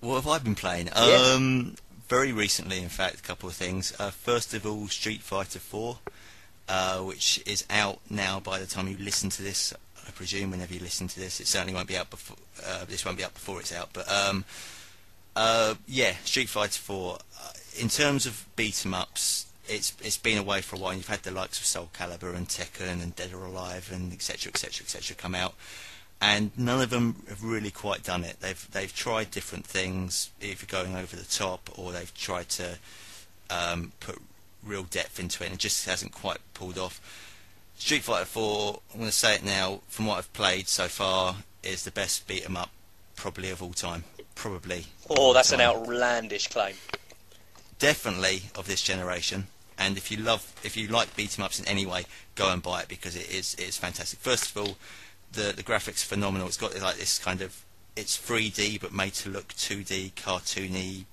What have I been playing? Yeah. Very recently, in fact, a couple of things. First of all, Street Fighter 4, which is out now by the time you listen to this. I presume whenever you listen to this, it certainly won't be out before. This won't be out before it's out, but yeah, Street Fighter 4. In terms of beat 'em ups, it's been away for a while. You've had the likes of Soul Calibur and Tekken and Dead or Alive and etc. etc. etc. come out, and none of them have really quite done it. They've tried different things, either going over the top, or they've tried to put real depth into it, and it just hasn't quite pulled off. Street Fighter 4, I'm going to say it now, from what I've played so far, is the best beat 'em up probably of all time. Probably. Oh, that's an outlandish claim. Definitely of this generation. And if you like beat 'em ups in any way, go and buy it, because it's fantastic. First of all, the graphics are phenomenal. It's got like this kind of, it's 3D but made to look 2D, cartoony,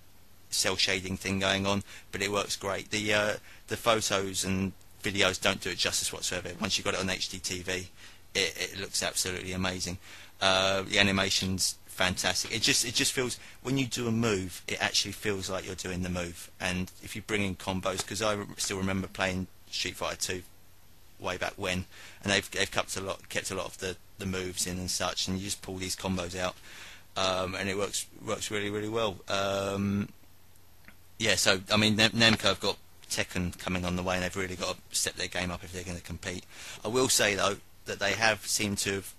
cell shading thing going on, but it works great. The photos and videos don't do it justice whatsoever. Once you've got it on HDTV, it looks absolutely amazing. The animation's fantastic. It just feels, when you do a move, it actually feels like you're doing the move. And if you bring in combos, because I still remember playing Street Fighter 2 way back when, and they've kept a lot of the moves in and such, and you just pull these combos out, and it works really well. Yeah, so I mean, Namco have got Tekken coming on the way, and they've really got to step their game up if they're going to compete. I will say though that they have seemed to have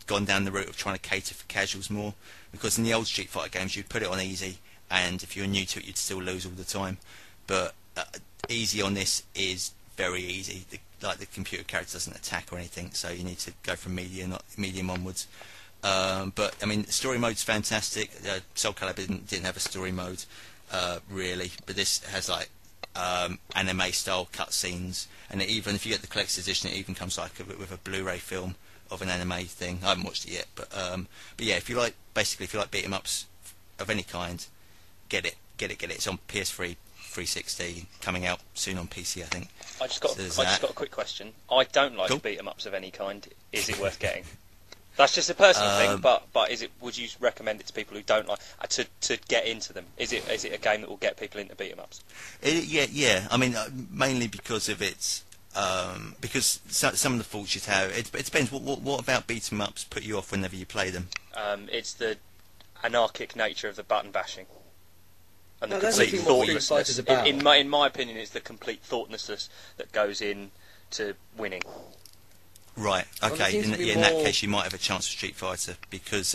gone down the route of trying to cater for casuals more, because in the old Street Fighter games you'd put it on easy, and if you're new to it you'd still lose all the time. But easy on this is very easy. The computer character doesn't attack or anything, so you need to go from medium onwards. But I mean, the story mode's fantastic. Soul Calibur didn't have a story mode really, but this has like anime style cutscenes, and even if you get the collector's edition, it even comes like with a Blu-ray film of an anime thing. I haven't watched it yet, but yeah, if you like beat 'em ups of any kind, get it. It's on PS3, 360, coming out soon on PC, I think. I just got a quick question. I don't like Cool. beat 'em ups of any kind. Is it worth getting? That's just a personal thing, but is it? Would you recommend it to people who don't like to get into them? Is it a game that will get people into beat 'em ups? Yeah. I mean, mainly because of its because some of the faults you'd have. It depends. What about beat 'em ups put you off whenever you play them? It's the anarchic nature of the button bashing. And the No, that's complete the thing what Street thoughtlessness. Fighter's about. In my opinion, it's the complete thoughtlessness that goes in to winning. Right. Well, there Okay. seems to be In that more- case, you might have a chance for Street Fighter, because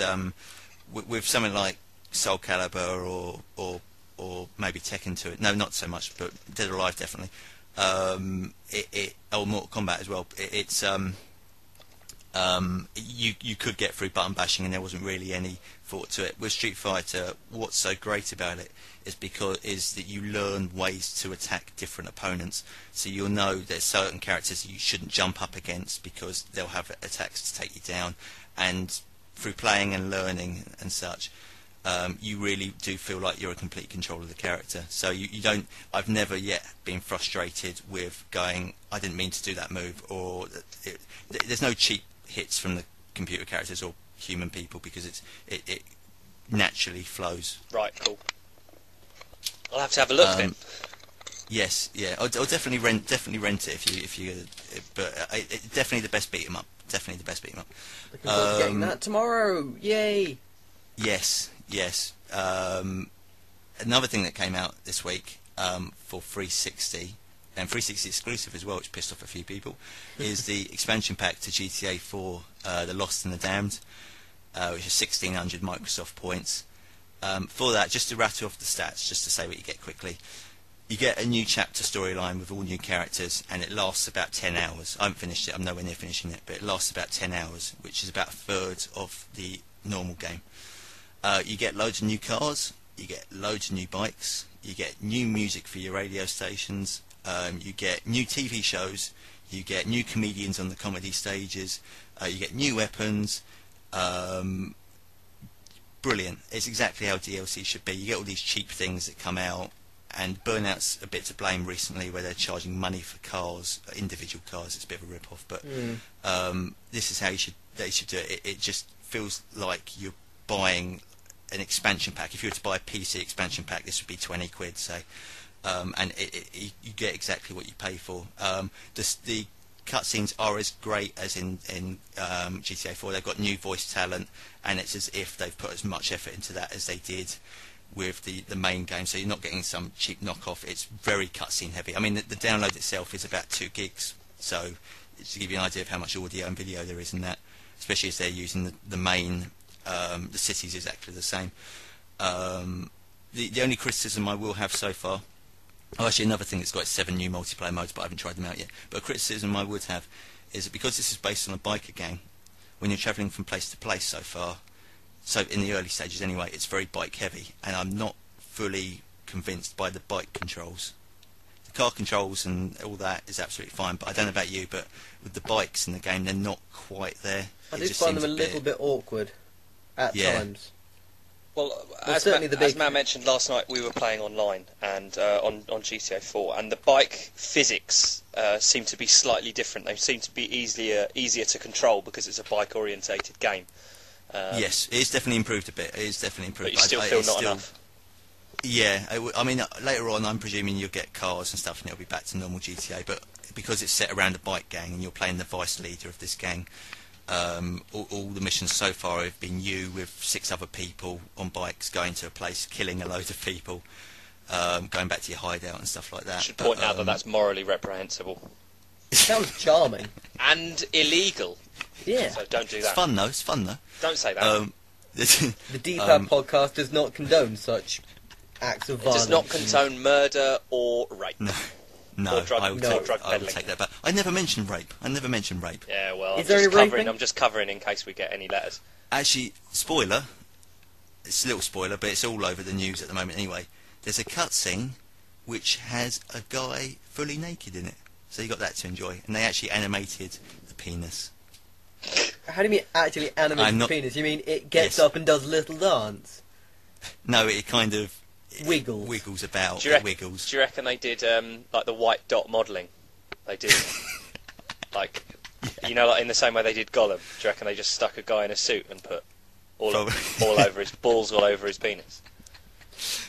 with something like Soul Calibur or maybe Tekken to it. No, not so much, but Dead or Alive definitely. Or Mortal Kombat as well. You could get through button bashing, and there wasn't really any thought to it. With Street Fighter, what's so great about it is that you learn ways to attack different opponents. So you'll know there's certain characters that you shouldn't jump up against because they'll have attacks to take you down. And through playing and learning and such, you really do feel like you're in complete control of the character. So you don't. I've never yet been frustrated with going, I didn't mean to do that move, or there's no cheap hits from the computer characters or human people, because it naturally flows. Right, cool. I'll have to have a look then. Yes, yeah. I'll definitely rent it if you. But definitely the best beat 'em up. Definitely the best beat 'em up. Looking forward to getting that tomorrow. Yay! Yes. Another thing that came out this week for 360, and 360 exclusive as well, which pissed off a few people, is the expansion pack to GTA 4, The Lost and the Damned, which is 1,600 Microsoft points. For that, just to rattle off the stats, just to say what you get quickly, you get a new chapter storyline with all new characters, and it lasts about 10 hours. I haven't finished it, I'm nowhere near finishing it, but it lasts about 10 hours, which is about a third of the normal game. You get loads of new cars, you get loads of new bikes, you get new music for your radio stations, you get new TV shows, you get new comedians on the comedy stages, you get new weapons. Brilliant. It's exactly how DLC should be. You get all these cheap things that come out, and Burnout's a bit to blame recently, where they're charging money for cars, individual cars. It's a bit of a rip-off, but this is how they should do it. It just feels like you're buying an expansion pack. If you were to buy a PC expansion pack, this would be 20 quid, say, and you get exactly what you pay for. The cutscenes are as great as in GTA 4. They've got new voice talent, and it's as if they've put as much effort into that as they did with the main game. So you're not getting some cheap knockoff. It's very cutscene heavy. I mean, the download itself is about 2 gigs. So to give you an idea of how much audio and video there is in that, especially as they're using the main, the cities exactly the same. The only criticism I will have so far, actually another thing that's got 7 new multiplayer modes, but I haven't tried them out yet, but a criticism I would have is that because this is based on a biker gang, when you're travelling from place to place so far, so in the early stages anyway, it's very bike heavy, and I'm not fully convinced by the bike controls. The car controls and all that is absolutely fine, but I don't know about you, but with the bikes in the game, they're not quite there. I did find them a little bit awkward at times. Well, as Matt mentioned last night, we were playing online and on GTA 4, and the bike physics seem to be slightly different. They seem to be easier to control because it's a bike-orientated game. Yes, it is definitely improved a bit. It is definitely improved. But you still feel not enough. Yeah, I mean, later on, I'm presuming you'll get cars and stuff, and it'll be back to normal GTA. But because it's set around a bike gang, and you're playing the vice leader of this gang, all the missions so far have been you with 6 other people on bikes going to a place, killing a load of people, going back to your hideout and stuff like that. I should point out that that's morally reprehensible. Sounds charming. And illegal. Yeah. So don't do that. It's fun though. Don't say that. The DPAB podcast does not condone such acts of violence. It does not condone murder or rape. No, or drug, I would take that back. I never mentioned rape. Yeah, well, I'm just covering in case we get any letters. Actually, spoiler. It's a little spoiler, but it's all over the news at the moment anyway. There's a cutscene which has a guy fully naked in it. So you got that to enjoy. And they actually animated the penis. How do you mean actually animated the penis? You mean it gets up and does a little dance? No, it kind of... Wiggles about. Do you reckon they did like the white dot modelling? They did like like in the same way they did Gollum. Do you reckon they just stuck a guy in a suit and put all over his balls all over his penis?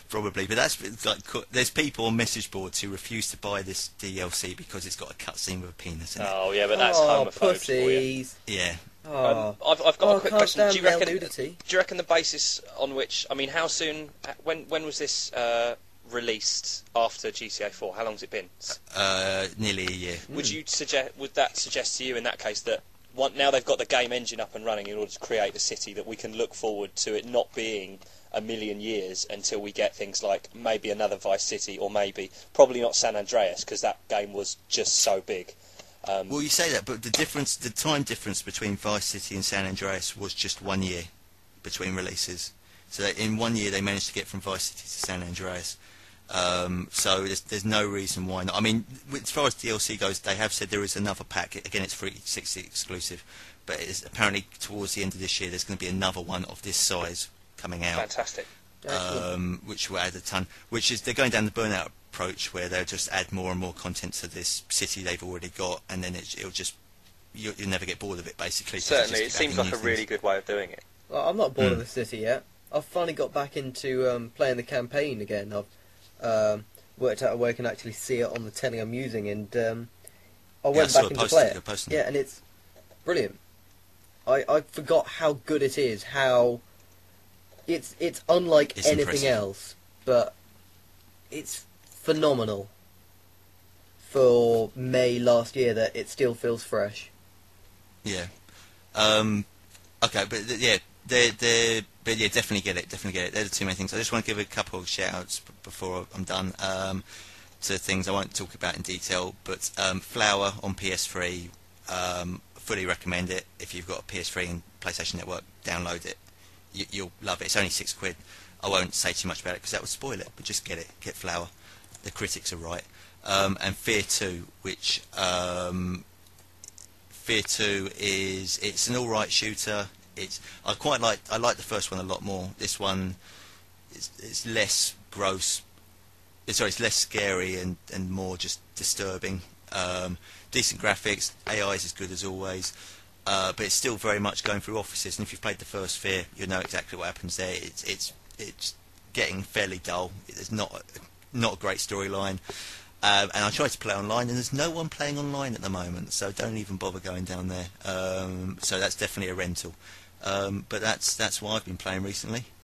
Probably, but that's like there's people on message boards who refuse to buy this DLC because it's got a cutscene with a penis in it. Oh yeah, but that's homophobe for you. Yeah. I've got a quick question. Do you reckon the basis on which, I mean, how soon? When was this released after GTA 4? How long's it been? Nearly a year. Would that suggest to you in that case that now they've got the game engine up and running in order to create a city, that we can look forward to it not being a million years until we get things like maybe another Vice City, or probably not San Andreas, because that game was just so big. Well, you say that, but the time difference between Vice City and San Andreas was just 1 year between releases. So that in 1 year they managed to get from Vice City to San Andreas. So there's no reason why not. I mean, as far as DLC goes, they have said there is another pack. Again, it's 360 exclusive, but it's apparently towards the end of this year there's going to be another one of this size coming out. Fantastic. Which will add a ton. They're going down the Burnout approach, where they'll just add more and more content to this city they've already got, and then it'll just you'll never get bored of it, basically. Certainly, it seems like a really good way of doing it. Well, I'm not bored of the city yet. I've finally got back into playing the campaign again. I've worked out a way I can actually see it on the telly I'm using, and I went back into play it. Yeah, and it's brilliant. I forgot how good it is. How it's unlike anything impressive. else, but it's phenomenal for May last year that it still feels fresh. Yeah. Okay, but definitely get it. They're the two main things. I just want to give a couple of shout-outs before I'm done to things I won't talk about in detail, but F.E.A.R on PS3, fully recommend it. If you've got a PS3 and PlayStation Network, download it. You'll love it. It's only £6. I won't say too much about it because that would spoil it, but just get it. Get F.E.A.R. The critics are right. And F.E.A.R 2, which F.E.A.R 2 it's an alright shooter. I like the first one a lot more. This one it's less gross. It's less scary and more just disturbing. Decent graphics. AI is as good as always. but it's still very much going through offices. And if you've played the first F.E.A.R, you'll know exactly what happens there. It's getting fairly dull. There's not a great storyline. And I tried to play online, and there's no one playing online at the moment, so don't even bother going down there. So that's definitely a rental. But that's what I've been playing recently.